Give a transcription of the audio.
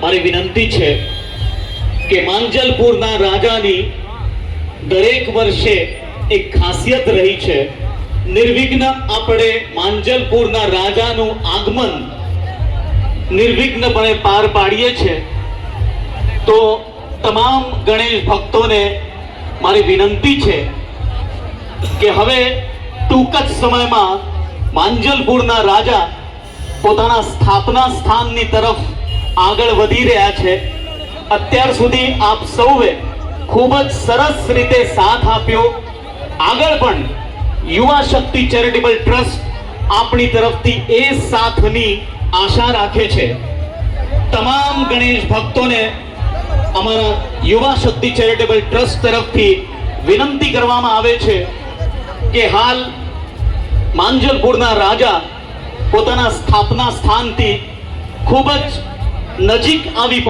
મારી વિનંતી છે કે માંજલપુરના રાજાની દરેક વર્ષે એક ખાસિયત રહી છે। નિર્વિઘ્ન આપણે માંજલપુરના રાજાનું આગમન નિર્વિઘ્નપણે પાર પાડીએ છીએ। તો તમામ ગણેશ ભક્તોને મારી વિનંતી છે કે હવે ટૂંક જ સમયમાં માંજલપુરના રાજા પોતાના સ્થાપના સ્થાનની તરફ આગળ વધી રહ્યા છે। અત્યાર સુધી આપ સૌએ ખૂબ જ સરસ રીતે સાથ આપ્યો। આગળ પણ યુવા શક્તિ ચેરિટેબલ ટ્રસ્ટ આપણી તરફથી એ સાથની આશા રાખે છે। તમામ ગણેશ ભક્તોને અમારા યુવા શક્તિ ચેરિટેબલ ટ્રસ્ટ તરફથી વિનંતી કરવામાં આવે છે કે હાલ માંજલપુરના રાજા પોતાના સ્થાપના સ્થાનથી ખૂબ જ નજીક આવી